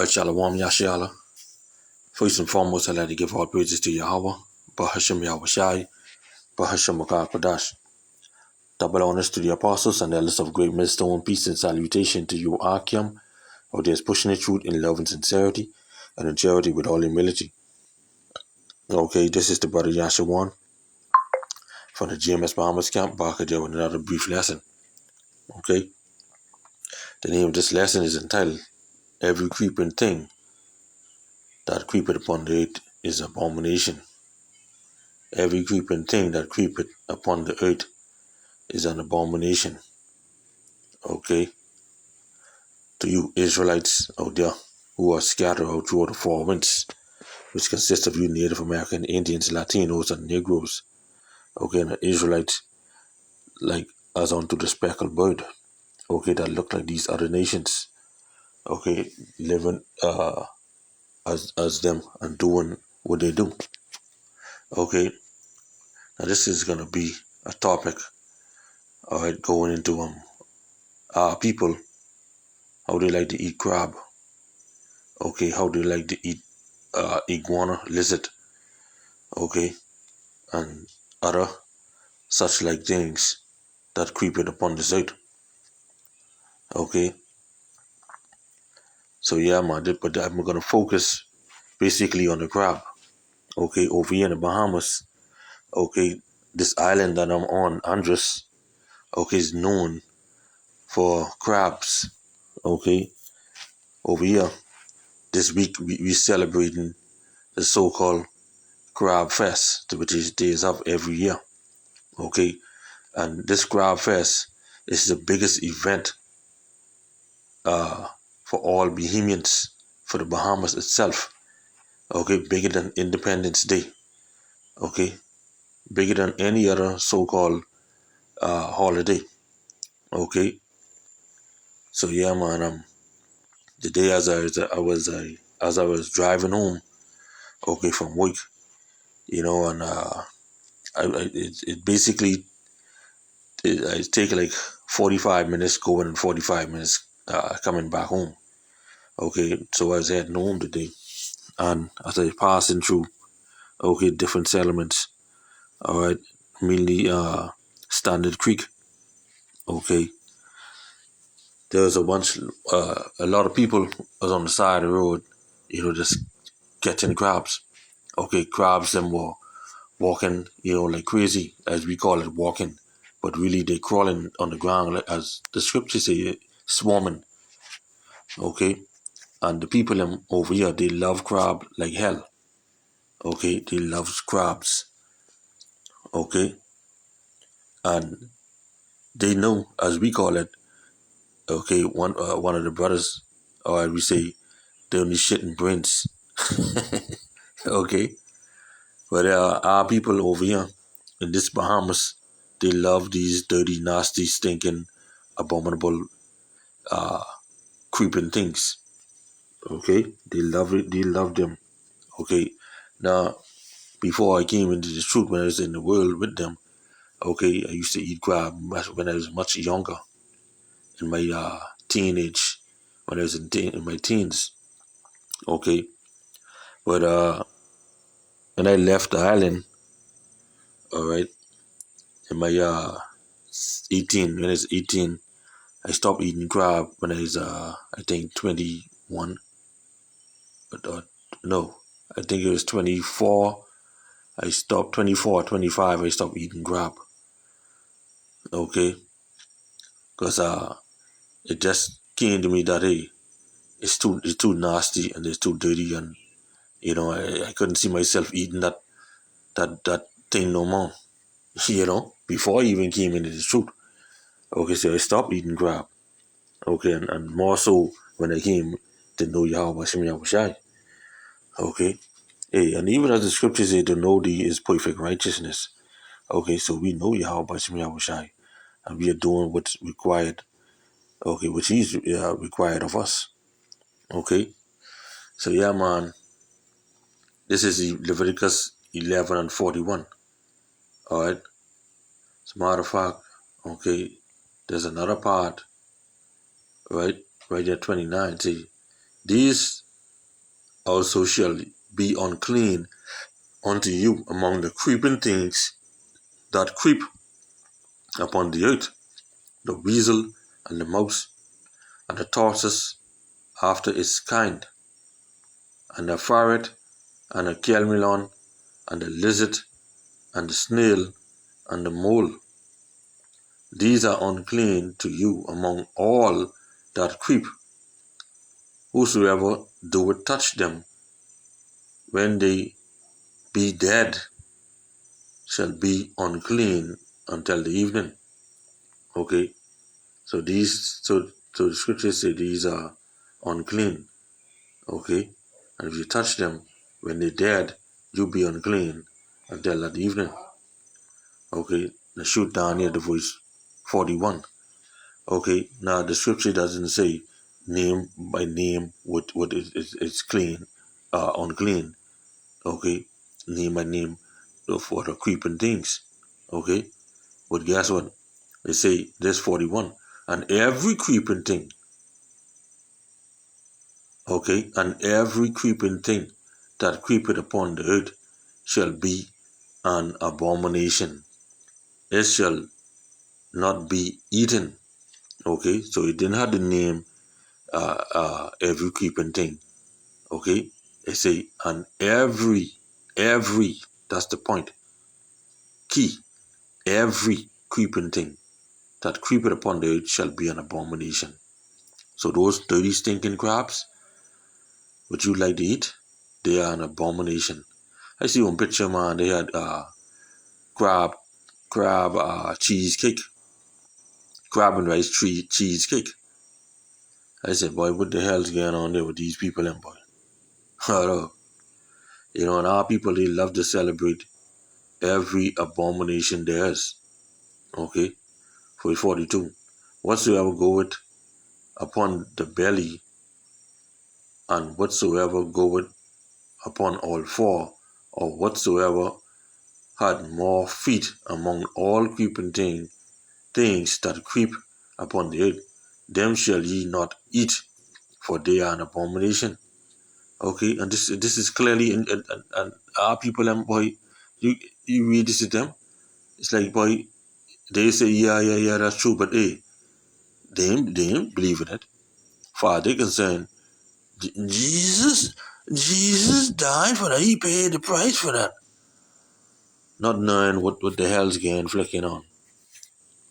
Qam Yasharahla. First and foremost, I'd like to give all praises to Yahweh, Bahasham Yahushai, Bahasham Makar double honors to the apostles and elders of great millstone, peace and salutation to you, Qam, out there pushing the truth in love and sincerity, and in charity with all humility. Okay, this is the brother Yashawan from the GMS Bahamas camp, back again with another brief lesson. Okay, the name of this lesson is entitled, Every Creeping Thing that Creepeth upon the Earth is Abomination. Every creeping thing that creepeth upon the earth is an abomination. Okay? To you Israelites out there who are scattered out through the four winds, which consists of you Native American, Indians, Latinos, and Negroes. Okay, and the Israelites like as unto the speckled bird. Okay, that look like these other nations. Okay, living as them and doing what they do. Okay, now this is gonna be a topic. Alright, going into people, how they like to eat crab. Okay, how they like to eat iguana, lizard. Okay, and other such like things that creepeth upon the earth. Okay, so yeah, man, but I'm gonna focus basically on the crab. Okay, over here in the Bahamas. Okay, this island that I'm on, Andros, okay, is known for crabs. Okay, over here this week we celebrating the so-called Crab Fest, which is days of every year. Okay, and this Crab Fest is the biggest event for all Bahamians, for the Bahamas itself. Okay, bigger than Independence Day. Okay, bigger than any other so-called holiday. Okay, so yeah, man. The day as I was driving home, okay, from work, and it basically it take like 45 minutes going and 45 minutes coming back home. Okay, so I was heading home today, and as I passing through, okay, different settlements, all right, mainly Standard Creek. Okay, there was a lot of people was on the side of the road, just catching crabs. Okay, crabs them were walking, like crazy, as we call it, walking, but really they crawling on the ground, like, as the scriptures say, swarming. Okay, and the people over here, they love crab like hell. Okay, they love crabs. Okay, and they know, as we call it. Okay, one of the brothers, or we say, they only shitting brains. Okay, but our people over here in this Bahamas, they love these dirty, nasty, stinking, abominable, creeping things. Okay, they love it. They love them. Okay, now before I came into the truth, when I was in the world with them, okay, I used to eat crab when I was much younger, in my teenage, when I was in my teens. Okay, but when I left the island, all right, in my 18, when I was 18, I stopped eating crab when I was I think 21, but no, I think it was 24. I stopped 24, 25. I stopped eating crab. Okay, because it just came to me that hey, it's too nasty and it's too dirty, and I couldn't see myself eating that thing no more. Before I even came into the truth. Okay, so I stopped eating crab. Okay, and more so when I came to know Yahweh Shem Yahushai. Okay, hey, and even as the scriptures say, to know thee is perfect righteousness. Okay, so we know Yahweh Shem Yahushai, and we are doing what's required. Okay, which He's required of us. Okay, so yeah, man, this is Leviticus 11 and 41. All right, as a matter of fact, okay, there's another part, right there, 29. See, these also shall be unclean unto you among the creeping things that creep upon the earth, the weasel and the mouse, and the tortoise after its kind, and the ferret, and the camelon, and the lizard, and the snail, and the mole. These are unclean to you among all that creep. Whosoever doeth touch them, when they be dead, shall be unclean until the evening. Okay, so the scriptures say these are unclean. Okay, and if you touch them when they're dead, you'll be unclean until that evening. Okay, now shoot down here the verse 41. Okay, now the scripture doesn't say name by name what is clean, unclean. Okay, name by name of what are creeping things. Okay, but guess what? They say there's 41, and every creeping thing. Okay, and every creeping thing that creepeth upon the earth shall be an abomination. It shall not be eaten. Okay, so it didn't have the name every creeping thing. Okay, they say and every, that's the point. Key, every creeping thing that creepeth upon the earth shall be an abomination. So those dirty stinking crabs, which you like to eat, they are an abomination. I see one picture, man, they had crab cheesecake, crab and rice cheesecake. I said, boy, what the hell's going on there with these people and boy? You know, and our people, they love to celebrate every abomination there is. Okay, for 42. Whatsoever goeth upon the belly, and whatsoever goeth upon all four, or whatsoever had more feet among all creeping things that creep upon the earth, them shall ye not eat, for they are an abomination. Okay, and this is clearly and our people, and boy, you read this to them, it's like, boy, they say yeah, that's true, but hey, they ain't believe in it. Far they concerned, Jesus died for that. He paid the price for that. Not knowing what the hell's getting flicking on.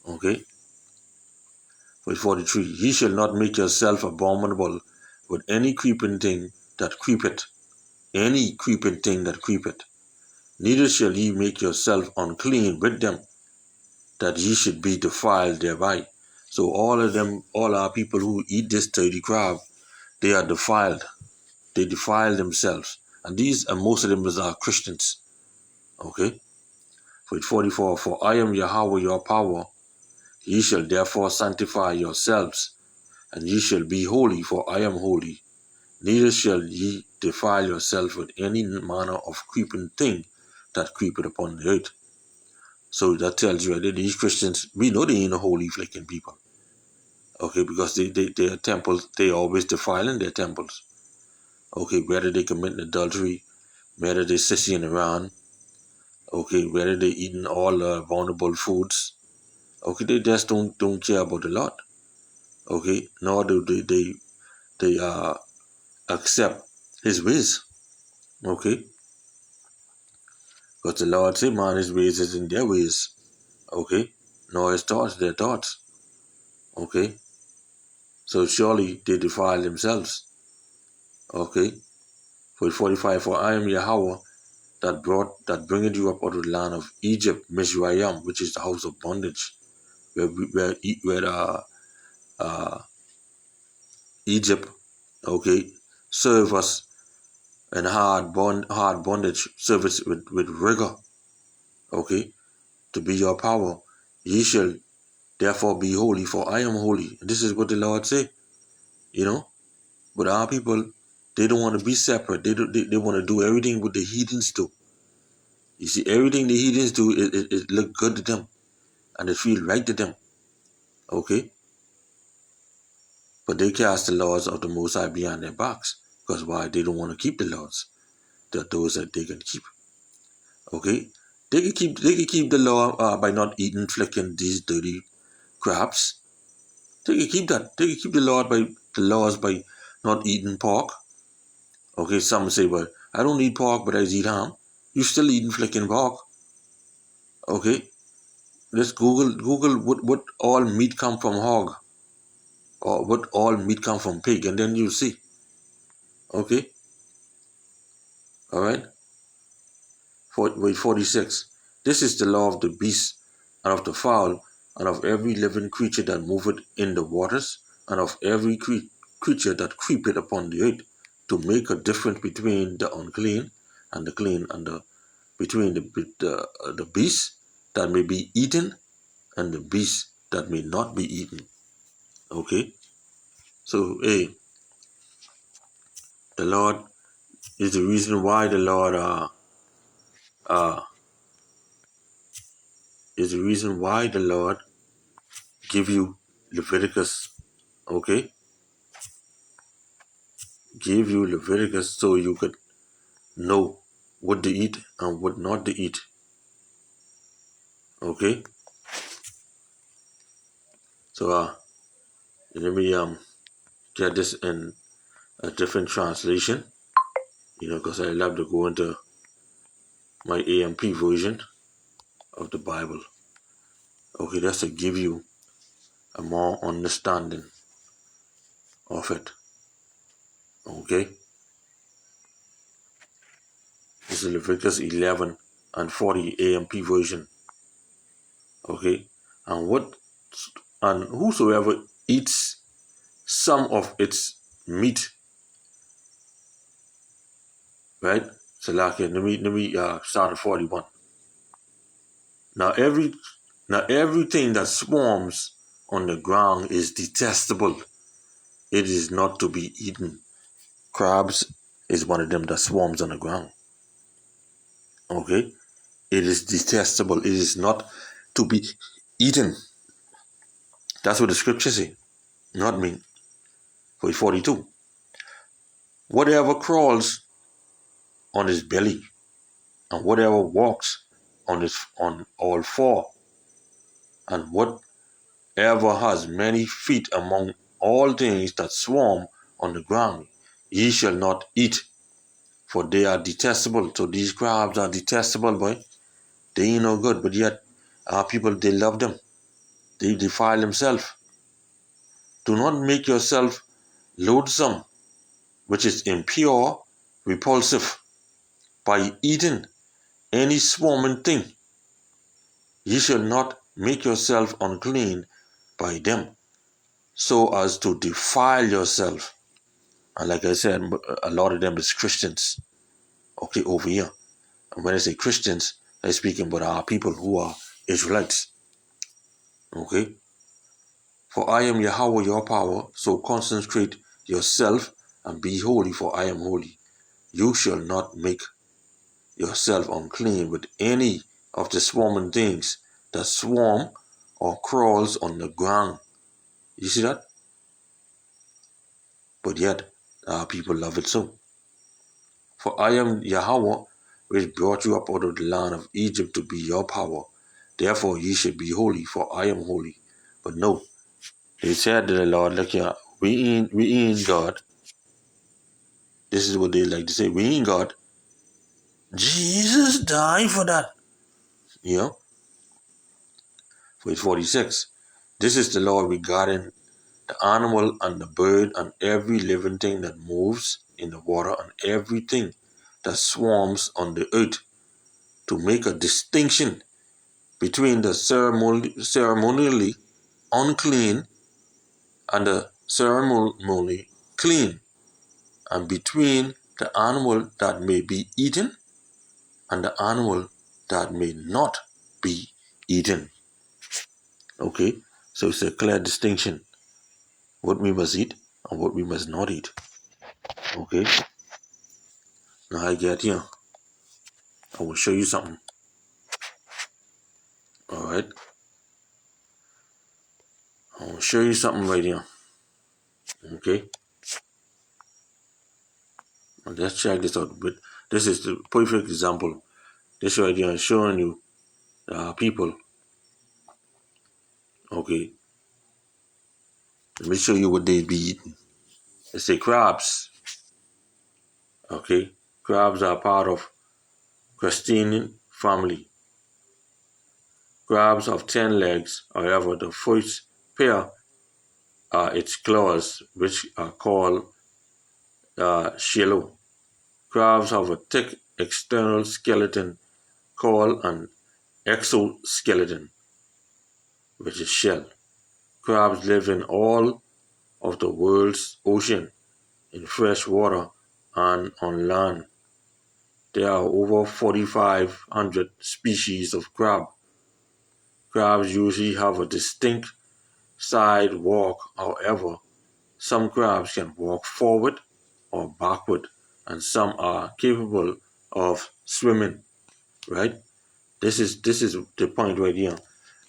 Okay? Verse 43. Ye shall not make yourself abominable with any creeping thing that creepeth. Any creeping thing that creepeth. Neither shall ye make yourself unclean with them, that ye should be defiled thereby. So all of them, all our people who eat this dirty crab, they are defiled. They defile themselves. And these, and most of them are Christians. Okay? Verse 44. For I am Yahweh your power. Ye shall therefore sanctify yourselves, and ye shall be holy, for I am holy. Neither shall ye defile yourself with any manner of creeping thing that creepeth upon the earth. So that tells you that these Christians, we know they ain't a holy flicking people. Okay, because their temples, they always defiling their temples. Okay, whether they committing adultery, whether they sissying around, okay, whether they eating all vulnerable foods, okay, they just don't care about the Lord. Okay, nor do they accept His ways. Okay, because the Lord say, man, His ways is in their ways. Okay, nor His thoughts their thoughts. Okay, so surely they defile themselves. Okay, for 45, for I am Yahweh that bringeth you up out of the land of Egypt, Mizraim, which is the house of bondage, where Egypt, okay, serve us in hard bondage, service with rigor, okay, to be your power. Ye shall therefore be holy, for I am holy. And this is what the Lord say, you know. But our people, they don't want to be separate. They want to do everything what the heathens do. You see, everything the heathens do, it look good to them, and it feel right to them, okay. But they cast the laws of the Most High behind their backs, Because why? They don't want to keep the laws. They're those that they can keep. Okay? They can keep the law by not eating, flicking these dirty crabs. They can keep that. They can keep the laws by not eating pork. Okay, some say, well, I don't eat pork, but I eat ham. You still eating flicking pork. Okay? Let's Google what all meat come from hog, or what all meat come from pig, and then you'll see. Okay? Alright? 46. This is the law of the beast, and of the fowl, and of every living creature that moveth in the waters, and of every creature that creepeth upon the earth, to make a difference between the unclean and the clean, and between the beast that may be eaten and the beast that may not be eaten. Okay? So, hey, the Lord is the reason why the Lord is the reason why the Lord give you Leviticus. Okay? Give you Leviticus so you could know what to eat and what not to eat. Okay? So let me get this in a different translation. Because I love to go into my AMP version of the Bible. Okay, that's to give you a more understanding of it. Okay? This is Leviticus 11 and 40 AMP version. Okay? And whosoever eats some of its meat, right? So like let me start at 41. Now everything that swarms on the ground is detestable. It is not to be eaten. Crabs is one of them that swarms on the ground. Okay? It is detestable. It is not to be eaten. That's what the scripture say. Not me. Verse 42. Whatever crawls on his belly, and whatever walks on all four, and whatever has many feet among all things that swarm on the ground, ye shall not eat, for they are detestable. So these crabs are detestable, boy. They ain't no good, but yet our people, they love them. They defile themselves. Do not make yourself loathsome, which is impure, repulsive, by eating any swarming thing. Ye shall not make yourself unclean by them, so as to defile yourself. And like I said, a lot of them is Christians. Okay, over here. And when I say Christians, I'm speaking about our people who are Israelites. Okay? For I am Yahweh your power, so consecrate yourself and be holy, for I am holy. You shall not make yourself unclean with any of the swarming things that swarm or crawls on the ground. You see that? But yet, our people love it so. For I am Yahweh, which brought you up out of the land of Egypt to be your power. Therefore ye should be holy, for I am holy. But no, they said to the Lord, look here, we ain't God. This is what they like to say, we ain't God. Jesus died for that. You know? Verse 46. This is the law regarding the animal and the bird and every living thing that moves in the water and everything that swarms on the earth, to make a distinction between the ceremonially unclean and the ceremonially clean, and between the animal that may be eaten and the animal that may not be eaten. Okay, so it's a clear distinction what we must eat and what we must not eat. Okay, now I get here. I will show you something. Alright, I will show you something right here. Okay, And let's check this out. But this is the perfect example. This right here is showing you people. Okay, let me show you what they be eating. They say crabs. Okay, crabs are part of crustacean family. Crabs have 10 legs. However, the first pair are its claws, which are called shallow. Crabs have a thick external skeleton called an exoskeleton, which is shell. Crabs live in all of the world's ocean, in fresh water and on land. There are over 4,500 species of crab. Crabs usually have a distinct side walk. However, some crabs can walk forward or backward, and some are capable of swimming. Right? This is the point right here.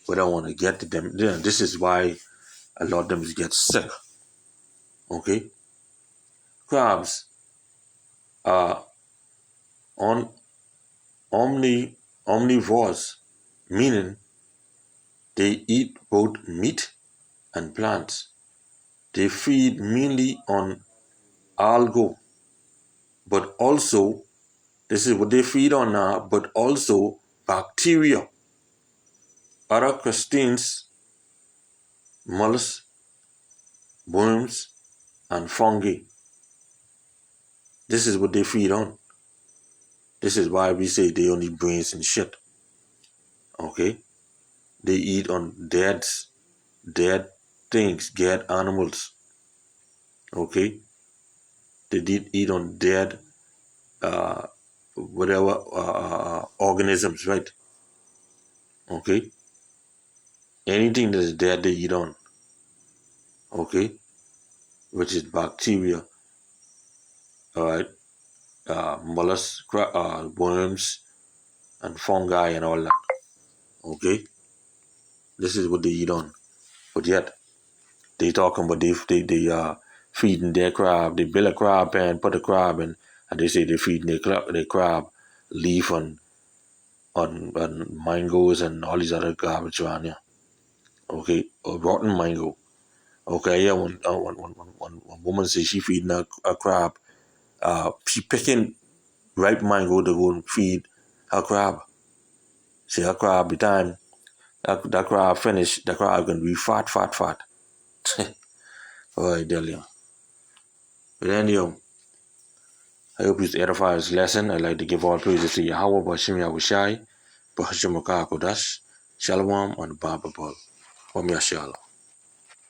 But I want to get to them. Yeah, this is why a lot of them get sick. Okay, crabs are on omnivores, meaning they eat both meat and plants. They feed mainly on algae, but also this is what they feed on now, but also bacteria, other crustaceans, mollusks, worms, and fungi. This is what they feed on. This is why we say they only brains and shit. Okay? They eat on dead things, dead animals. Okay? They did eat on dead whatever organisms, right? Okay? Anything that is dead they eat on. Okay? Which is bacteria. Alright? Mollusks, worms, and fungi and all that. Okay? This is what they eat on. But yet, they talking about they feeding their crab. They build a crab pen, put a crab in, and they say they're feeding their crab leaf on mangoes and all these other garbage around here. Okay, a rotten mango. Okay, yeah, one woman says she feeding a crab. She picking ripe mango to go and feed her crab. See, her crab, by the time that crab finish, the crab gonna be fat. All right, Delia. But anyhow, I hope you edify this lesson. I'd like to give all praises to Yahweh, Bashim Yahushai, Bahashim Kodash, Shalom, and Baba Qam Yasharahla.